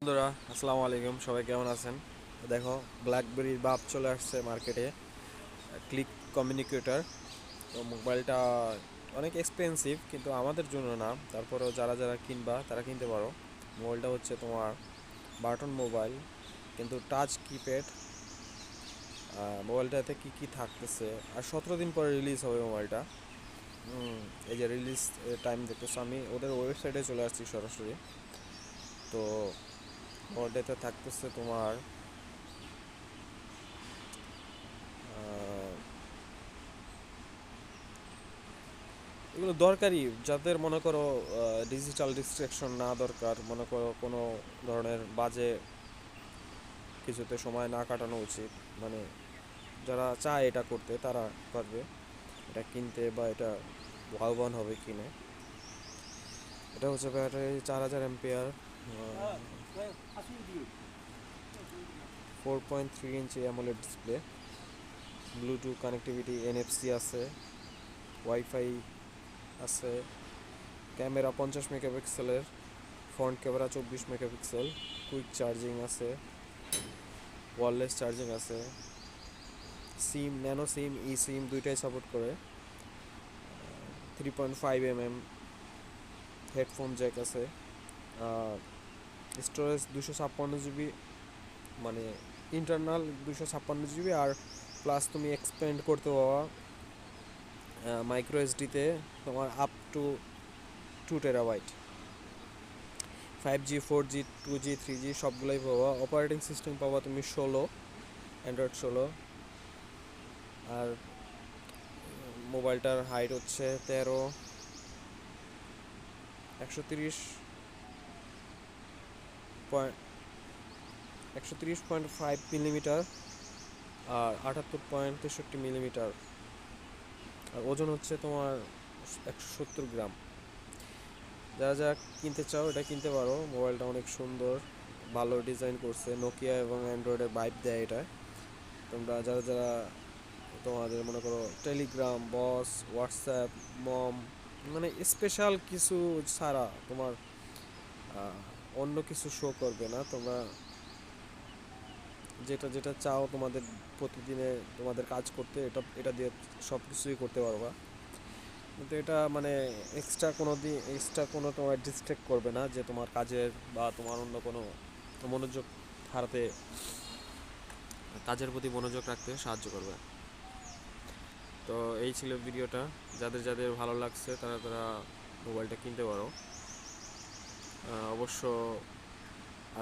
বন্ধুরা, আসসালামু আলাইকুম। সবাই কেমন আছেন? দেখো, ব্ল্যাকবেরির বাপ চলে আসছে মার্কেটে। Click communicator. তো মোবাইলটা অনেক এক্সপেন্সিভ, কিন্তু আমাদের জন্য না। তারপরেও যারা যারা কিনবা তারা কিনতে পারো। মোবাইলটা হচ্ছে তোমার বাটন মোবাইল, কিন্তু টাচ কিপ্যাড। মোবাইলটাতে কি কি থাকতেছে, আর 17 দিন পরে রিলিজ হবে মোবাইলটা। এই যে রিলিজ টাইম দেখতেছো, আমি ওদের ওয়েবসাইটে চলে আসছি সরাসরি। তো মোবাইলটাতে থাকতেছে তোমার এগুলো দরকারি যাদের মনে করো ডিজিটাল ডিস্ট্রাকশন না দরকার, মনে করো কোনো ধরনের বাজে কিছুতে সময় না কাটানো উচিত, মানে যারা চায় এটা করতে তারা পারবে এটা কিনতে, বা এটা লাভবান হবে কিনে। এটা হচ্ছে ব্যাটারি 4000 এম্পিয়ার, 4.3 ইঞ্চি AMOLED display, Bluetooth connectivity, NFC আছে, ওয়াইফাই আছে, ক্যামেরা 50 মেগাপিক্সেলের, front camera 24 megapixel, quick charging আছে, ওয়্যারলেস চার্জিং আছে, সিম ন্যানো সিম ই সিম দুইটাই সাপোর্ট করে, 3.5 mm হেডফোন জ্যাক আছে, আর স্টোরেজ 256 জিবি, মানে ইন্টারনাল 256 জিবি, আর প্লাস তুমি এক্সপেন্ড করতে পারবা মাইক্রো এসডিতে তোমার up to 2 TB। 5G 4G 2G 3G সবগুলোই পাবা। অপারেটিং সিস্টেম পাবা তুমি 16, অ্যান্ড্রয়েড 16। আর মোবাইলটার হাইট হচ্ছে পয়েন্ট 130.5 মিলিমিটার, আর 78.63 মিলিমিটার, আর ওজন হচ্ছে তোমার 170 গ্রাম। যারা যারা কিনতে চাও এটা কিনতে পারো। মোবাইলটা অনেক সুন্দর, ভালো ডিজাইন করছে, নোকিয়া এবং অ্যান্ড্রয়েডের ভাইব দেয় এটা। তোমরা যারা যারা তোমাদের মনে করো টেলিগ্রাম, বস, হোয়াটসঅ্যাপ, মম, মানে স্পেশাল কিছু ছাড়া তোমার অন্য কিছু শো করবে না। তোমরা যেটা যেটা চাও তোমাদের প্রতিদিনে তোমাদের কাজ করতে, এটা এটা দিয়ে সব কিছুই করতে পারবা। কিন্তু এটা মানে এক্সট্রা কোনো তোমার ডিস্ট্র্যাক্ট করবে না, যে তোমার কাজের বা তোমার অন্য কোনো মনোযোগ হারাতে, কাজের প্রতি মনোযোগ রাখতে সাহায্য করবে। তো এই ছিল ভিডিওটা। যাদের যাদের ভালো লাগছে তারা তারা মোবাইলটা কিনতে পারো। অবশ্য